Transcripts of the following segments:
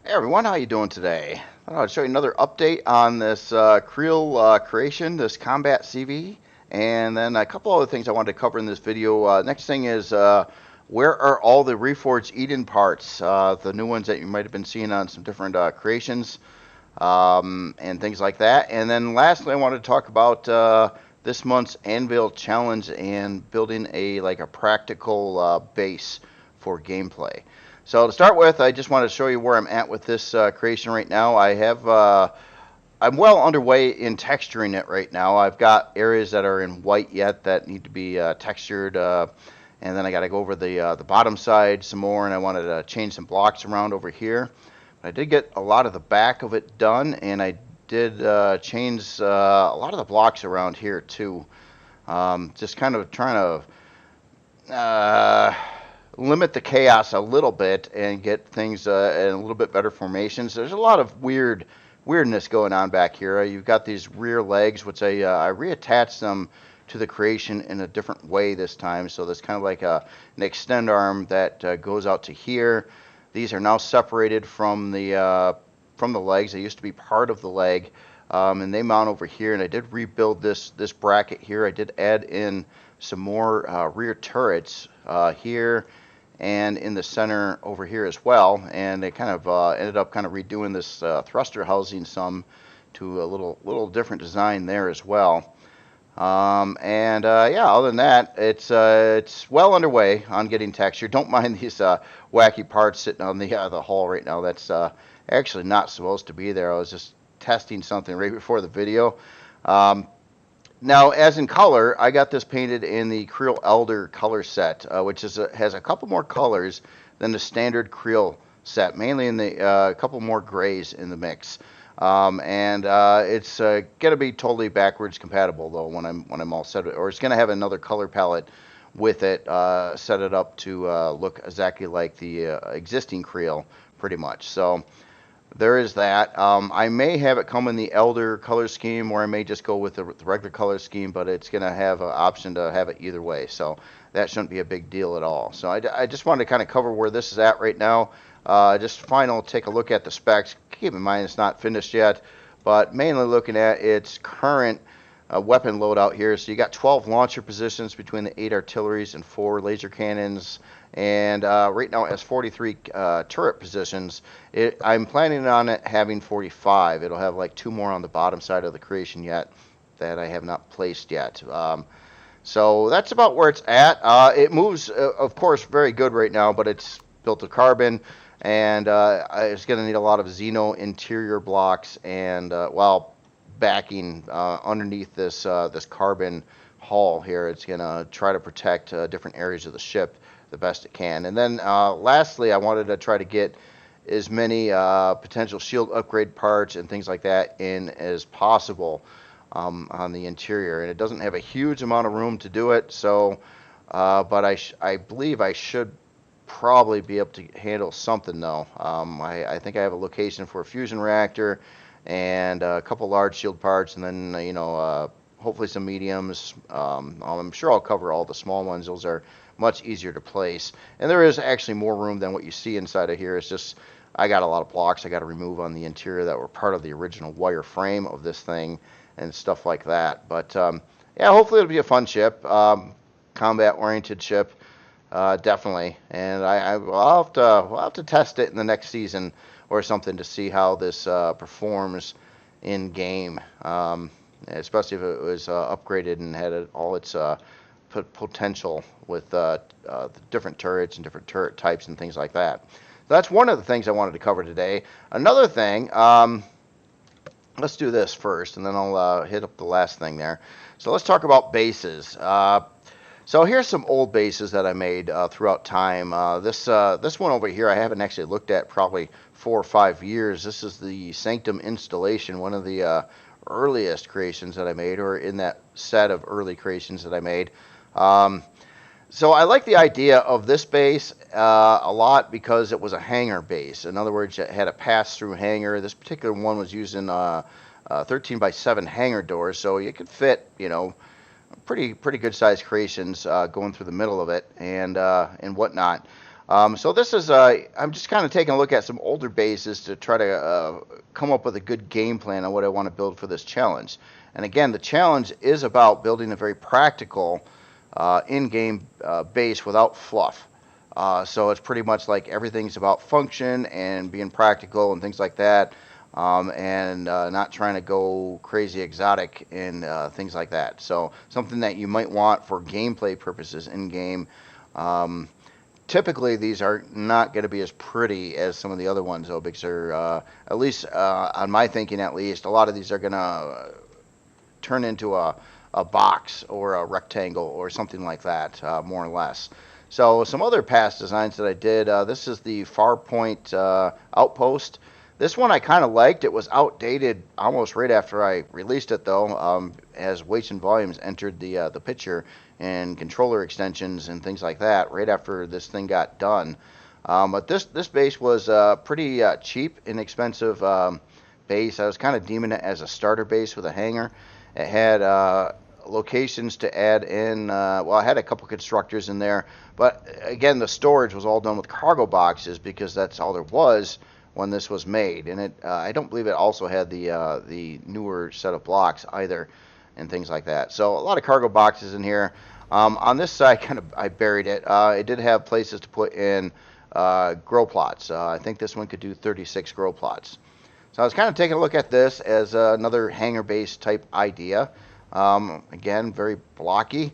Hey everyone, how you doing today? I'll show you another update on this Kriel creation, this Combat CV, and then a couple other things I wanted to cover in this video. Next thing is where are all the Reforged Eden parts, the new ones that you might have been seeing on some different creations, and things like that. And then lastly, I wanted to talk about this month's Anvil Challenge and building a practical base for gameplay. So to start with, I just want to show you where I'm at with this creation right now. I'm well underway in texturing it right now. I've got areas that are in white yet that need to be textured, and then I got to go over the bottom side some more, and I wanted to change some blocks around over here. I did get a lot of the back of it done, and I did change a lot of the blocks around here too. Just kind of trying to limit the chaos a little bit and get things in a little bit better formations. There's a lot of weirdness going on back here. You've got these rear legs, which I reattached them to the creation in a different way this time. So there's kind of like an extend arm that goes out to here. These are now separated from the legs. They used to be part of the leg, and they mount over here. And I did rebuild this bracket here. I did add in some more rear turrets here and in the center over here as well, and they kind of ended up kind of redoing this thruster housing some to a little different design there as well. Yeah, other than that, it's well underway on getting texture. Don't mind these wacky parts sitting on the hull right now. That's actually not supposed to be there. I was just testing something right before the video. Now, as in color, I got this painted in the Kriel Elder color set, which has a couple more colors than the standard Kriel set, mainly in the couple more grays in the mix. It's going to be totally backwards compatible though when I'm all set, or it's going to have another color palette with it, set it up to look exactly like the existing Kriel, pretty much. So there is that. I may have it come in the Elder color scheme, or I may just go with the regular color scheme, but it's going to have an option to have it either way. So that shouldn't be a big deal at all. So I just wanted to kind of cover where this is at right now. Just take a look at the specs. Keep in mind it's not finished yet, but mainly looking at its current weapon loadout here. So you got 12 launcher positions between the 8 artilleries and 4 laser cannons. And right now it has 43 turret positions. I'm planning on it having 45. It'll have like 2 more on the bottom side of the creation yet that I have not placed yet. So that's about where it's at. It moves, of course, very good right now, but it's built of carbon, and it's going to need a lot of Xeno interior blocks and backing underneath this carbon hull here. It's going to try to protect different areas of the ship the best it can. And then lastly, I wanted to try to get as many potential shield upgrade parts and things like that in as possible on the interior. And it doesn't have a huge amount of room to do it, so but I believe I should probably be able to handle something though. I think I have a location for a fusion reactor and a couple large shield parts, and then hopefully some mediums. I'm sure I'll cover all the small ones. Those are much easier to place, and there is actually more room than what you see inside of here. It's just I got a lot of blocks I got to remove on the interior that were part of the original wire frame of this thing and stuff like that. But yeah, hopefully it'll be a fun ship, combat oriented ship, definitely. And we'll have to test it in the next season or something to see how this performs in game, especially if it was upgraded and had all its potential with the different turrets and different turret types and things like that. So that's one of the things I wanted to cover today. Another thing, let's do this first, and then I'll hit up the last thing there. So let's talk about bases. So here's some old bases that I made throughout time. This one over here I haven't actually looked at probably 4 or 5 years. This is the Sanctum installation, one of the earliest creations that I made, or in that set of early creations that I made. So I like the idea of this base a lot because it was a hangar base. In other words, it had a pass-through hangar. This particular one was using 13x7 hangar doors, so you could fit, pretty good sized creations going through the middle of it and whatnot. So this is, I'm just kind of taking a look at some older bases to try to come up with a good game plan on what I want to build for this challenge. And again, the challenge is about building a very practical in-game base without fluff. So it's pretty much like everything's about function and being practical and things like that, and not trying to go crazy exotic and things like that. So something that you might want for gameplay purposes in-game. Typically, these are not going to be as pretty as some of the other ones, though, because they're, at least on my thinking, at least, a lot of these are going to turn into a box or a rectangle or something like that, more or less. So some other past designs that I did, this is the Farpoint Outpost. This one I kind of liked. It was outdated almost right after I released it, though, as weights and volumes entered the picture and controller extensions and things like that right after this thing got done. But this base was pretty cheap, inexpensive base. I was kind of deeming it as a starter base with a hangar. It had locations to add in. Well, I had a couple constructors in there, but again, the storage was all done with cargo boxes because that's all there was when this was made. And I don't believe it also had the newer set of blocks either, and things like that. So a lot of cargo boxes in here. On this side, I buried it. It did have places to put in grow plots. I think this one could do 36 grow plots. So I was kind of taking a look at this as another hangar-based type idea. Again, very blocky,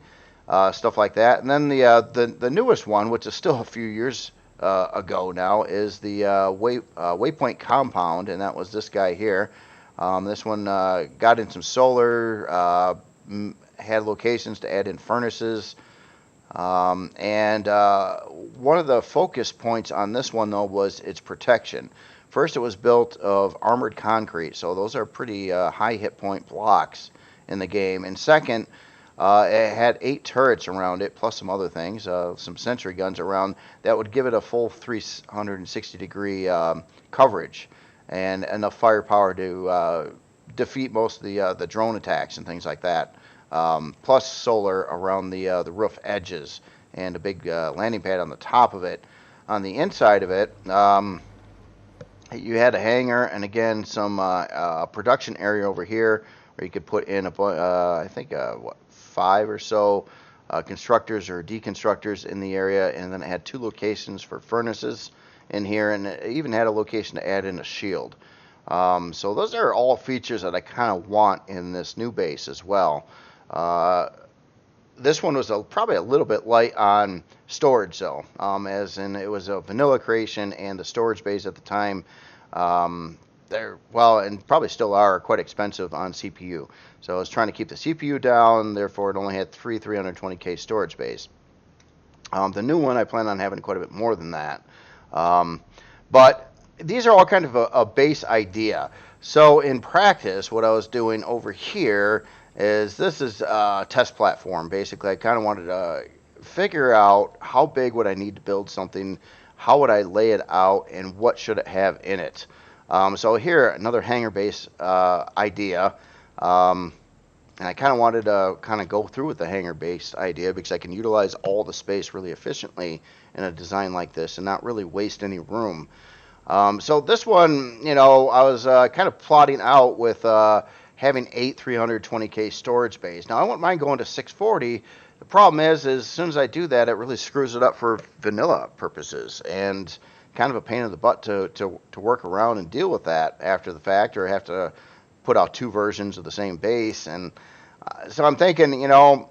stuff like that. And then the newest one, which is still a few years ago now, is the Waypoint Compound, and that was this guy here. This one got in some solar, had locations to add in furnaces, and one of the focus points on this one, though, was its protection. First, it was built of armored concrete, so those are pretty high hit point blocks in the game. And second, it had 8 turrets around it, plus some other things, some sentry guns around, that would give it a full 360-degree coverage and enough firepower to defeat most of the drone attacks and things like that. Plus solar around the roof edges and a big landing pad on the top of it. On the inside of it, you had a hangar and again some production area over here where you could put in I think 5 or so constructors or deconstructors in the area, and then it had 2 locations for furnaces in here, and it even had a location to add in a shield. So those are all features that I kind of want in this new base as well. This one was probably a little bit light on storage, though, as in it was a vanilla creation, and the storage bays at the time, they're, well, and probably still are, quite expensive on CPU. So I was trying to keep the CPU down, therefore it only had 3 320K storage bays. The new one, I plan on having quite a bit more than that. But these are all kind of a base idea. So in practice, what I was doing over here is this is a test platform. Basically, I kind of wanted to figure out how big would I need to build something, how would I lay it out, and what should it have in it. So here, another hangar base idea. And I kind of wanted to kind of go through with the hangar based idea because I can utilize all the space really efficiently in a design like this and not really waste any room. So this one, you know, I was kind of plotting out with having 8 320K storage bays. Now I wouldn't mind going to 640. The problem is as soon as I do that, it really screws it up for vanilla purposes, and kind of a pain in the butt to work around and deal with that after the fact, or have to put out 2 versions of the same base. And so I'm thinking, you know,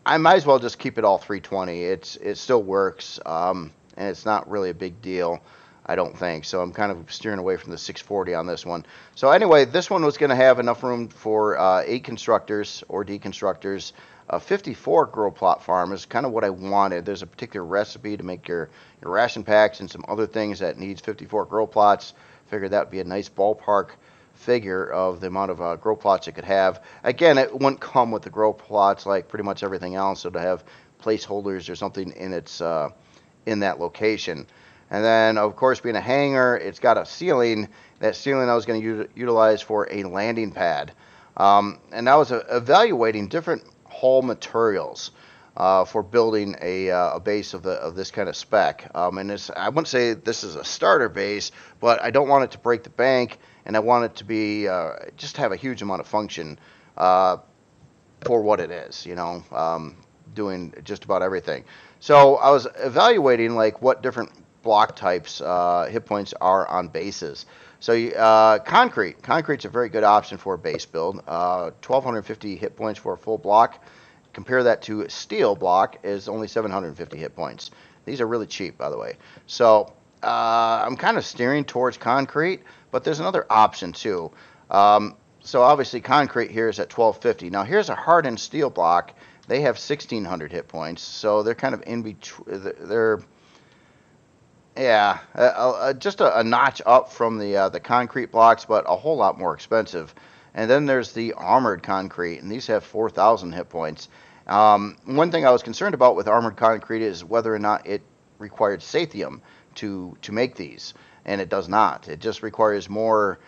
I might as well just keep it all 320. It still works, and it's not really a big deal, I don't think. So I'm kind of steering away from the 640 on this one. So anyway, this one was going to have enough room for 8 constructors or deconstructors. 54 grow plot farm is kind of what I wanted. There's a particular recipe to make your ration packs and some other things that needs 54 grow plots. Figured that would be a nice ballpark figure of the amount of grow plots it could have. Again, it wouldn't come with the grow plots like pretty much everything else, so to have placeholders or something in its in that location. And then, of course, being a hangar, it's got a ceiling. That ceiling I was going to utilize for a landing pad. And I was evaluating different hull materials. for building a base of this kind of spec. And I wouldn't say this is a starter base, but I don't want it to break the bank, and I want it to be just have a huge amount of function for what it is, doing just about everything. So I was evaluating like what different block types hit points are on bases. So concrete's a very good option for a base build. 1,250 hit points for a full block. Compare that to steel block is only 750 hit points. These are really cheap, by the way. So I'm kind of steering towards concrete, but there's another option too. So obviously concrete here is at 1250. Now here's a hardened steel block. They have 1600 hit points, so they're kind of in between. Just a notch up from the concrete blocks, but a whole lot more expensive. And then there's the armored concrete, and these have 4,000 hit points. One thing I was concerned about with armored concrete is whether or not it required sathium to make these, and it does not. It just requires more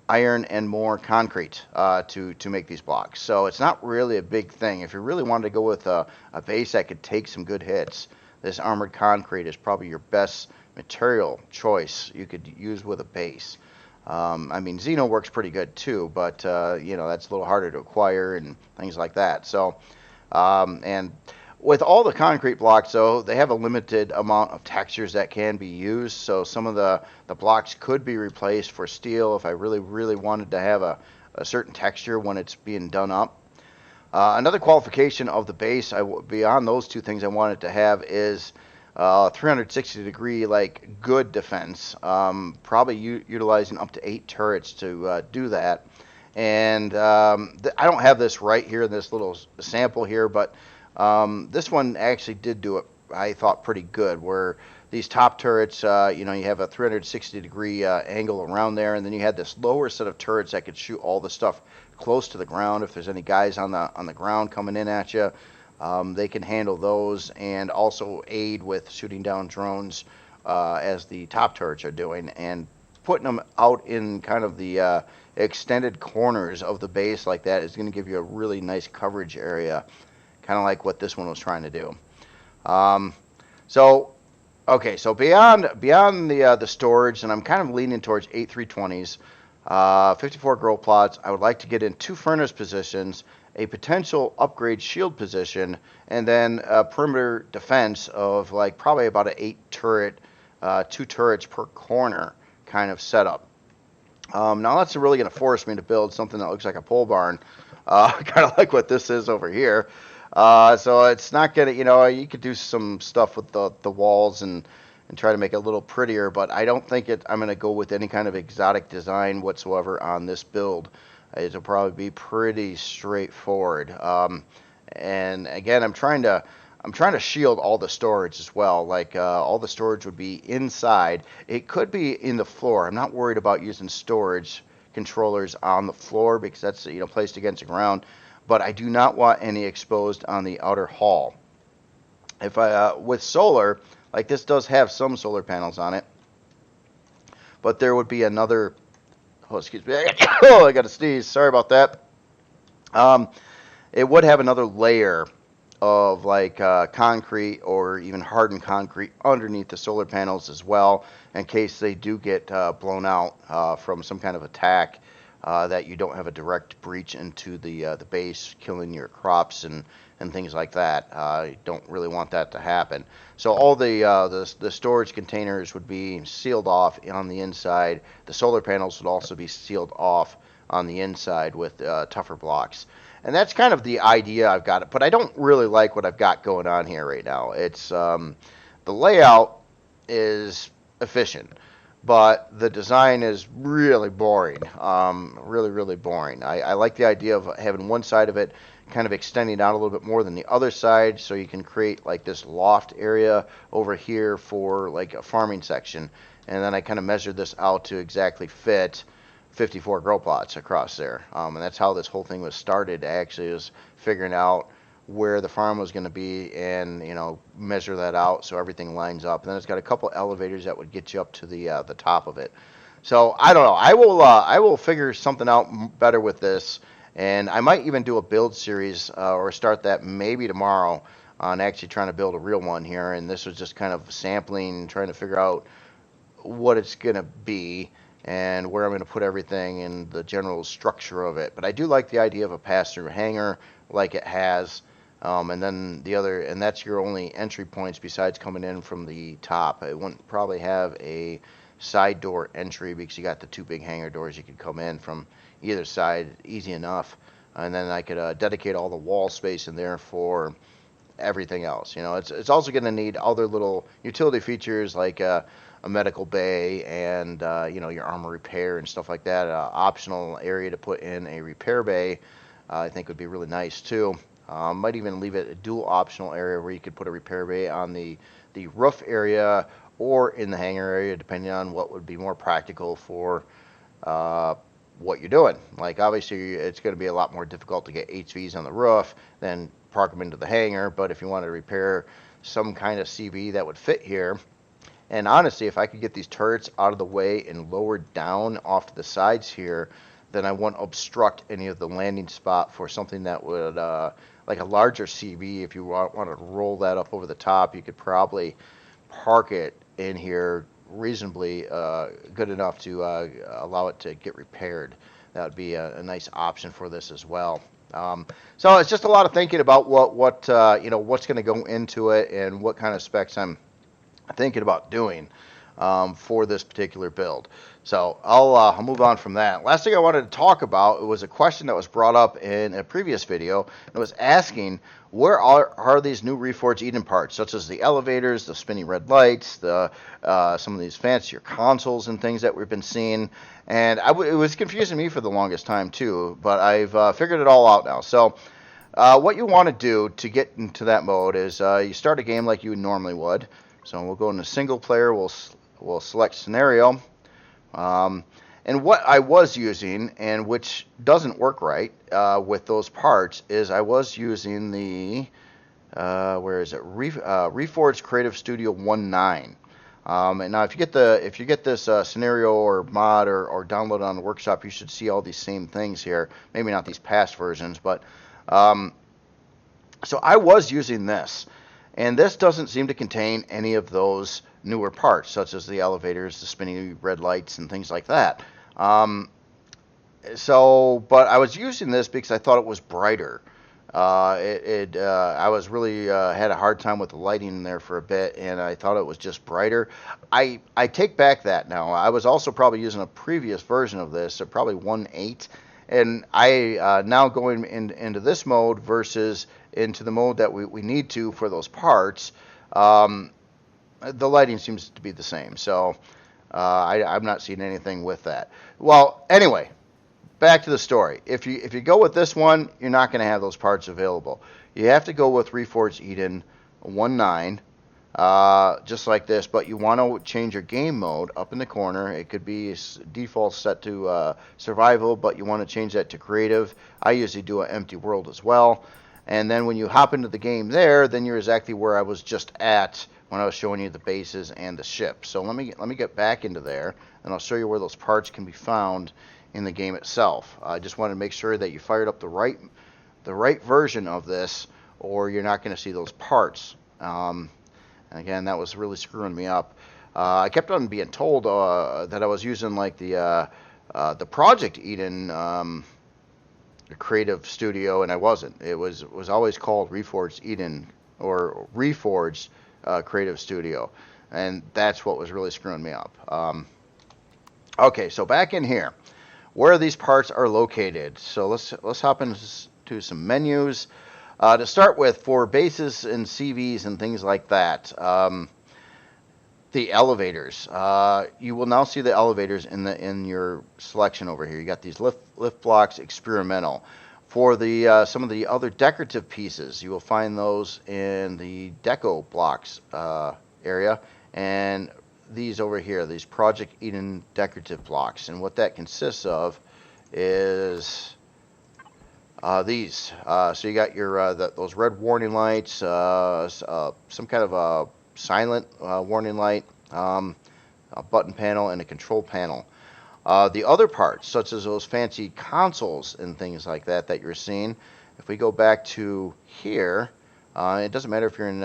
iron and more concrete to make these blocks. So it's not really a big thing. If you really wanted to go with a base that could take some good hits, this armored concrete is probably your best material choice you could use with a base. I mean, Xeno works pretty good too, but that's a little harder to acquire and things like that. So, and with all the concrete blocks, though, they have a limited amount of textures that can be used. So some of the blocks could be replaced for steel if I really, really wanted to have a certain texture when it's being done up. Another qualification of the base, beyond those two things I wanted to have, is 360 degree like good defense, probably utilizing up to 8 turrets to do that. And I don't have this right here in this little sample here, but this one actually did do it, I thought, pretty good, where these top turrets, you have a 360 degree angle around there, and then you had this lower set of turrets that could shoot all the stuff close to the ground. If there's any guys on the ground coming in at you, they can handle those, and also aid with shooting down drones as the top turrets are doing, and putting them out in kind of the extended corners of the base like that is going to give you a really nice coverage area, kind of like what this one was trying to do. So beyond the storage, and I'm kind of leaning towards 8320s, 54 grow plots, I would like to get in 2 furnace positions, a potential upgrade shield position, and then a perimeter defense of like probably about an 8 turret, 2 turrets per corner kind of setup. Now that's really going to force me to build something that looks like a pole barn, kind of like what this is over here. So it's not going to, you could do some stuff with the walls and try to make it a little prettier, but I don't think I'm going to go with any kind of exotic design whatsoever on this build. It'll probably be pretty straightforward. And again, I'm trying to shield all the storage as well. Like all the storage would be inside. It could be in the floor. I'm not worried about using storage controllers on the floor because that's placed against the ground. But I do not want any exposed on the outer hull. If I with solar, like this does have some solar panels on it, but there would be another. Oh, excuse me. Oh, I got to sneeze. Sorry about that. It would have another layer of like concrete or even hardened concrete underneath the solar panels as well, in case they do get blown out from some kind of attack, that you don't have a direct breach into the base, killing your crops and things like that. You don't really want that to happen. So all the storage containers would be sealed off on the inside. The solar panels would also be sealed off on the inside with tougher blocks. And that's kind of the idea I've got. But I don't really like what I've got going on here right now. It's the layout is efficient, but the design is really boring. Really boring. I like the idea of having one side of it kind of extending out a little bit more than the other side, so you can create like this loft area over here for like a farming section. And then I kind of measured this out to exactly fit 54 grow plots across there. And that's how this whole thing was started. Actually, was figuring out where the farm was going to be and measure that out so everything lines up. And then it's got a couple elevators that would get you up to the top of it. So I don't know. I will figure something out better with this, and I might even do a build series or start that maybe tomorrow on actually trying to build a real one here, and this was just kind of sampling, trying to figure out what it's going to be and where I'm going to put everything and the general structure of it. But I do like the idea of a pass-through hangar like it has. And then and that's your only entry points besides coming in from the top. It wouldn't probably have a side door entry because you got the two big hangar doors you could come in from either side, easy enough. And then I could dedicate all the wall space in there for everything else. You know, it's also going to need other little utility features like a medical bay and your armor repair and stuff like that. Optional area to put in a repair bay, I think would be really nice too. Might even leave it a dual optional area where you could put a repair bay on the roof area or in the hangar area, depending on what would be more practical for what you're doing. Like obviously it's going to be a lot more difficult to get HVs on the roof than park them into the hangar, but if you want to repair some kind of CV that would fit here, and honestly, if I could get these turrets out of the way and lowered down off to the sides here, then I wouldn't obstruct any of the landing spot for something that would, like a larger CV, if you want to roll that up over the top, you could probably park it in here reasonably good enough to allow it to get repaired. That would be a nice option for this as well. So it's just a lot of thinking about what's going to go into it and what kind of specs I'm thinking about doing for this particular build. So I'll move on from that. Last thing I wanted to talk about was a question that was brought up in a previous video. It was asking, where are these new Reforged Eden parts, such as the elevators, the spinning red lights, some of these fancier consoles and things that we've been seeing. And it was confusing me for the longest time too, but I've figured it all out now. So what you want to do to get into that mode is you start a game like you normally would. So we'll go into single player, we'll select scenario. And what I was using, and which doesn't work right with those parts, is I was using the, where is it, Reforged Creative Studio 1.9. And now if you get this scenario or mod or download on the workshop, you should see all these same things here. Maybe not these past versions, but so I was using this. And this doesn't seem to contain any of those newer parts, such as the elevators, the spinning red lights, and things like that. But I was using this because I thought it was brighter. I was really had a hard time with the lighting in there for a bit, and I thought it was just brighter. I take back that now. I was also probably using a previous version of this, so probably 1.8. And I now going into this mode versus into the mode that we need to for those parts, the lighting seems to be the same. So I'm not seeing anything with that. Well, anyway, back to the story. If you go with this one, you're not going to have those parts available. You have to go with Reforged Eden 1.9. Just like this, but you want to change your game mode up in the corner. It could be default set to survival, but you want to change that to creative. I usually do an empty world as well. And then when you hop into the game there, then you're exactly where I was just at when I was showing you the bases and the ship. So let me get back into there, and I'll show you where those parts can be found in the game itself. I just wanted to make sure that you fired up the right version of this, or you're not going to see those parts. And again, that was really screwing me up. I kept on being told that I was using like the Project Eden creative studio, and I wasn't. It was always called Reforged Eden or Reforged Creative Studio, and that's what was really screwing me up. Okay, so back in here, where these parts are located. So let's hop into some menus. To start with, for bases and CVs and things like that, the elevators. You will now see the elevators in your selection over here. You got these lift blocks, experimental. For the some of the other decorative pieces, you will find those in the deco blocks area, and these over here, these Project Eden decorative blocks. And what that consists of is these. So you got your those red warning lights, some kind of a silent warning light, a button panel, and a control panel. The other parts, such as those fancy consoles and things like that you're seeing, if we go back to here, It doesn't matter if you're in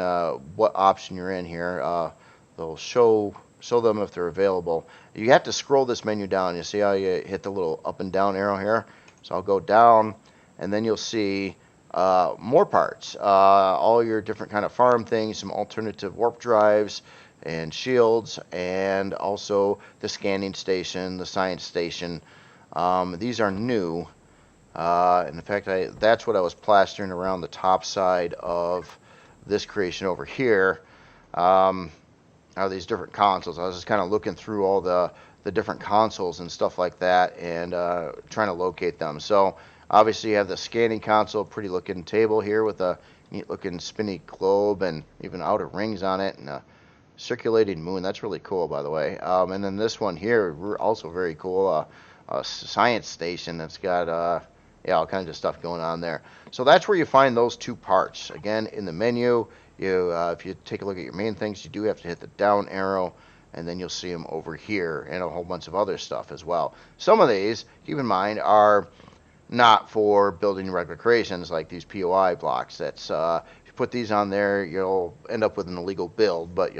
what option you're in here. They'll show them if they're available. You have to scroll this menu down. You see how you hit the little up and down arrow here? So I'll go down, and then you'll see more parts. All your different kind of farm things, some alternative warp drives and shields, and also the scanning station, the science station. These are new. In fact, that's what I was plastering around the top side of this creation over here. Are these different consoles. I was just kind of looking through all the different consoles and stuff like that, and trying to locate them. So obviously you have the scanning console, pretty looking table here with a neat looking spinny globe and even outer rings on it, and a circulating moon. That's really cool, by the way. And then this one here, also very cool, a science station that's got yeah, all kinds of stuff going on there. So that's where you find those two parts. Again, in the menu, if you take a look at your main things, you do have to hit the down arrow, and then you'll see them over here, and a whole bunch of other stuff as well. Some of these, keep in mind, are not for building regular creations like these POI blocks. That's if you put these on there, you'll end up with an illegal build. But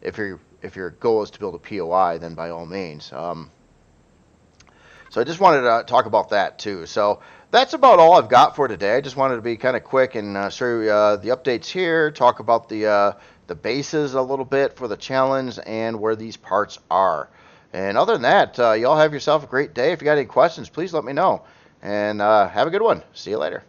if your goal is to build a POI, then by all means. So I just wanted to talk about that too. So that's about all I've got for today. I just wanted to be kind of quick and show you the updates here, talk about the bases a little bit for the challenge and where these parts are. And other than that, y'all have yourself a great day. If you got any questions, please let me know. And have a good one. See you later.